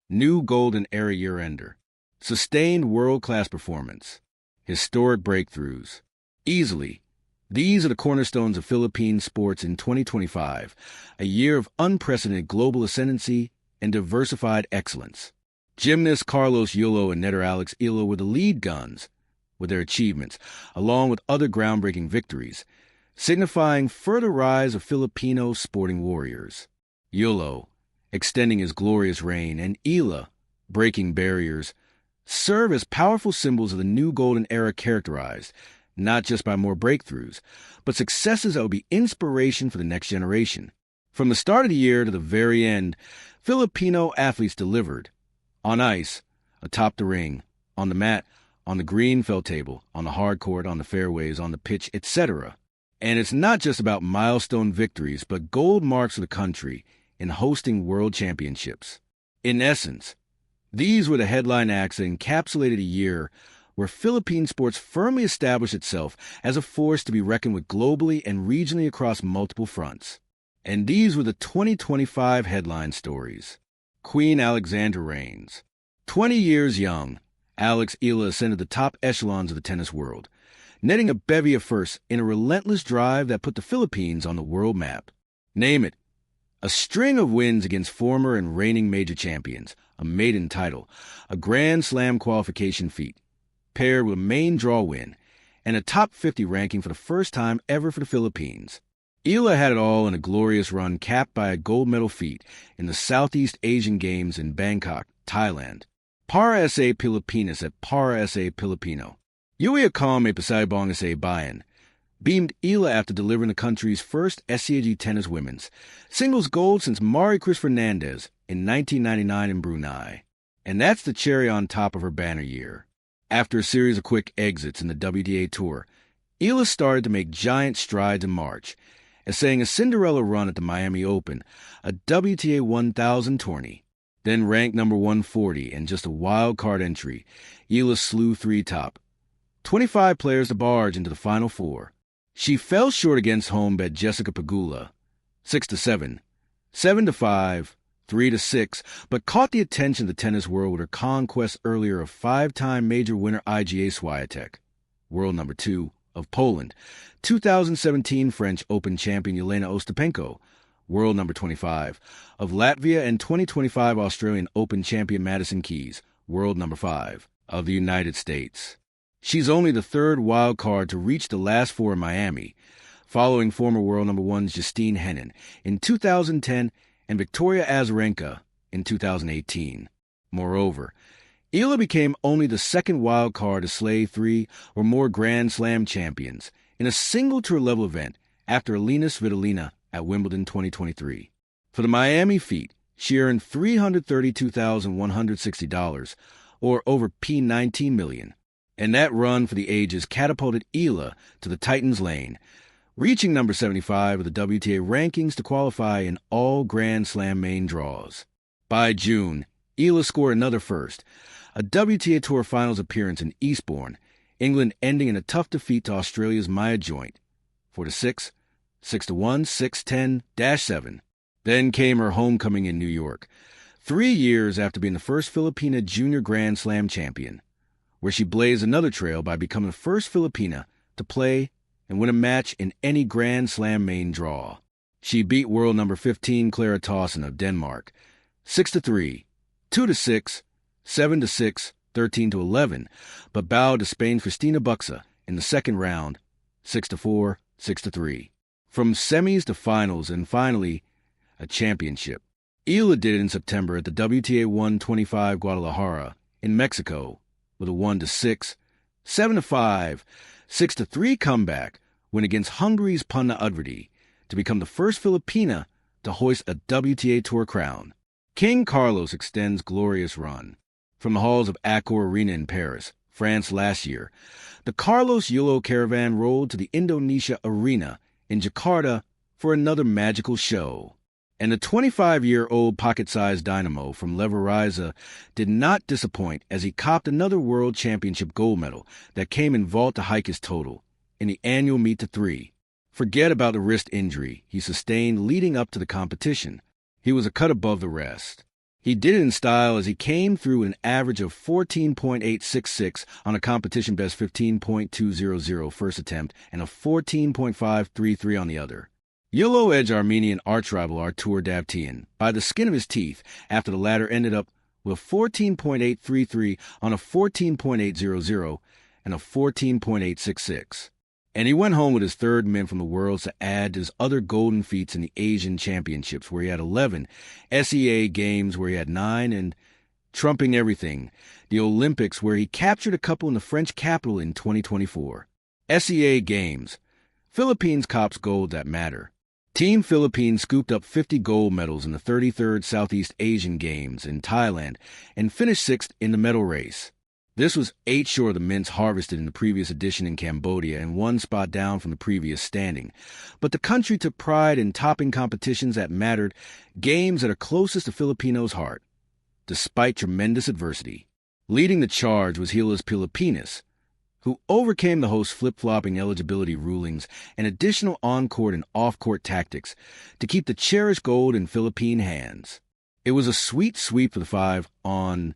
New golden era year-ender. Sustained world-class performance. Historic breakthroughs. Easily, these are the cornerstones of Philippine sports in 2025, a year of unprecedented global ascendancy and diversified excellence. Gymnasts Carlos Yulo and netter Alex Ilo were the lead guns with their achievements, along with other groundbreaking victories, signifying further rise of Filipino sporting warriors. Yulo, extending his glorious reign, and Ila, breaking barriers, serve as powerful symbols of the new golden era characterized not just by more breakthroughs, but successes that will be inspiration for the next generation. From the start of the year to the very end, Filipino athletes delivered. On ice, atop the ring, on the mat, on the green felt table, on the hard court, on the fairways, on the pitch, etc. And it's not just about milestone victories, but gold marks for the country in hosting world championships. In essence, these were the headline acts that encapsulated a year where Philippine sports firmly established itself as a force to be reckoned with globally and regionally across multiple fronts. And these were the 2025 headline stories. Queen Alexandra reigns. 20 years young, Alex Ila ascended the top echelons of the tennis world, netting a bevy of firsts in a relentless drive that put the Philippines on the world map. Name it. A string of wins against former and reigning major champions, a maiden title, a Grand Slam qualification feat, paired with a main draw win, and a top 50 ranking for the first time ever for the Philippines. Ila had it all in a glorious run capped by a gold medal feat in the Southeast Asian Games in Bangkok, Thailand. Para sa Pilipinas at para sa Pilipino. Yui Akam e Pasaibong sa Bayan beamed Ila after delivering the country's first SCAG tennis women's singles gold since Mari Chris Fernandez in 1999 in Brunei. And that's the cherry on top of her banner year. After a series of quick exits in the WTA Tour, Ila started to make giant strides in March, essaying a Cinderella run at the Miami Open, a WTA 1000 tourney. Then ranked number 140 and just a wild card entry, Ila slew three top 25 players to barge into the Final Four. She fell short against homebed Jessica Pegula, 6-7, 7-5, 3-6, but caught the attention of the tennis world with her conquest earlier of five-time major winner Iga Swiatek, world number 2, of Poland, 2017 French Open champion Yelena Ostapenko, world number 25, of Latvia, and 2025 Australian Open champion Madison Keys, world number 5, of the United States. She's only the third wild card to reach the last four in Miami, following former world number 1 Justine Henin in 2010 and Victoria Azarenka in 2018. Moreover, Ila became only the second wild card to slay three or more Grand Slam champions in a single tour-level event after Alina Svitolina at Wimbledon 2023. For the Miami feat, she earned $332,160, or over P19 million, and that run for the ages catapulted Ila to the Titans' lane, reaching number 75 of the WTA rankings to qualify in all Grand Slam main draws. By June, Ila scored another first, a WTA Tour Finals appearance in Eastbourne, England, ending in a tough defeat to Australia's Maya Joint, 4-6, 6-1, 6-10-7. Then came her homecoming in New York, 3 years after being the first Filipina junior Grand Slam champion, where she blazed another trail by becoming the first Filipina to play and win a match in any Grand Slam main draw. She beat world number 15 Clara Tauson of Denmark, 6-3, 2-6, 7-6, 13-11, but bowed to Spain's Cristina Buxa in the second round, 6-4, 6-3. From semis to finals and finally, a championship. Ila did it in September at the WTA 125 Guadalajara in Mexico with a 1-6, 7-5, 6-3 comeback win against Hungary's Panna Udvardy to become the first Filipina to hoist a WTA Tour crown. King Carlos extends glorious run. From the halls of Accor Arena in Paris, France last year, the Carlos Yulo caravan rolled to the Indonesia Arena in Jakarta for another magical show. And the 25-year-old pocket-sized dynamo from Leverkusen did not disappoint as he copped another World Championship gold medal that came in vault to hike his total in the annual meet to 3. Forget about the wrist injury he sustained leading up to the competition. He was a cut above the rest. He did it in style as he came through with an average of 14.866 on a competition best 15.200 first attempt and a 14.533 on the other. Yellow edge Armenian arch-rival Artur Davtyan by the skin of his teeth after the latter ended up with 14.833 on a 14.800 and a 14.866. And he went home with his third mint from the Worlds to add to his other golden feats in the Asian Championships, where he had 11, SEA Games, where he had 9, and trumping everything, the Olympics, where he captured a couple in the French capital in 2024. SEA Games. Philippines cops gold that matter. Team Philippines scooped up 50 gold medals in the 33rd Southeast Asian Games in Thailand and finished 6th in the medal race. This was 8 short of the mints harvested in the previous edition in Cambodia and 1 spot down from the previous standing. But the country took pride in topping competitions that mattered, games that are closest to Filipinos' heart, despite tremendous adversity. Leading the charge was Gilas Pilipinas, who overcame the host's flip-flopping eligibility rulings and additional on-court and off-court tactics to keep the cherished gold in Philippine hands. It was a sweet sweep for the 5-on-5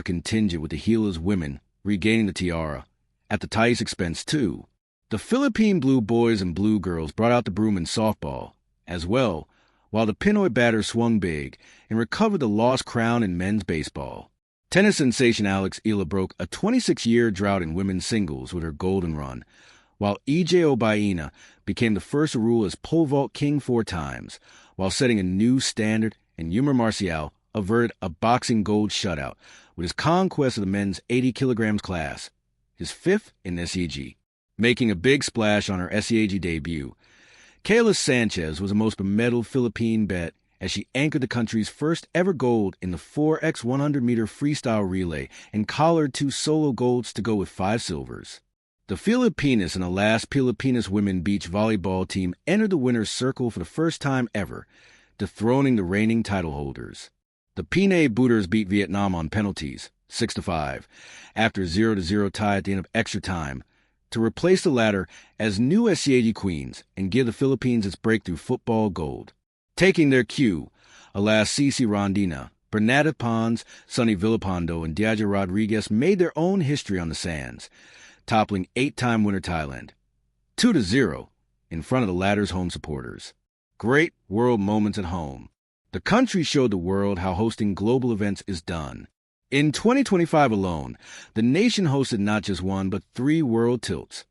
contingent, with the Gilas women regaining the tiara, at the Thais' expense too. The Philippine blue boys and blue girls brought out the broom in softball, as well, while the Pinoy batters swung big and recovered the lost crown in men's baseball. Tennis sensation Alex Ila broke a 26-year drought in women's singles with her golden run, while EJ Obaina became the first to rule as pole vault king 4 times, while setting a new standard, and Yumar Marcial averted a boxing gold shutout with his conquest of the men's 80 kilograms class, his 5th in SEG. Making a big splash on her SEG debut, Kayla Sanchez was the most bemedaled Philippine bet as she anchored the country's first ever gold in the 4x100-meter freestyle relay and collared 2 solo golds to go with 5 silvers. The Filipinas and the last Filipinas women beach volleyball team entered the winner's circle for the first time ever, dethroning the reigning title holders. The Pinay Booters beat Vietnam on penalties, 6-5, after a 0-0 tie at the end of extra time, to replace the latter as new SCAG queens and give the Philippines its breakthrough football gold. Taking their cue, alas, Cici Rondina, Bernadette Pons, Sonny Villalpando, and Diaja Rodriguez made their own history on the sands, toppling 8-time winner Thailand, 2-0, in front of the latter's home supporters. Great world moments at home. The country showed the world how hosting global events is done. In 2025 alone, the nation hosted not just 1 but 3 world tilts.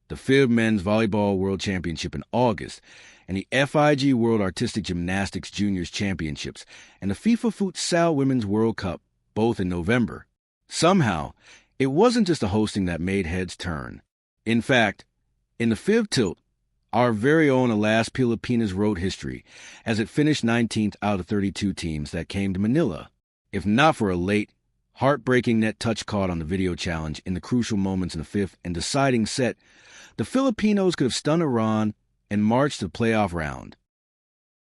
The FIB Men's Volleyball World Championship in August, and the FIG World Artistic Gymnastics Juniors Championships, and the FIFA Futsal Women's World Cup, both in November. Somehow, it wasn't just the hosting that made heads turn. In fact, in the FIB tilt, our very own Alas Pilipinas wrote history, as it finished 19th out of 32 teams that came to Manila. If not for a late, heartbreaking net touch caught on the video challenge in the crucial moments in the 5th and deciding set, the Filipinos could have stunned Iran and marched to the playoff round.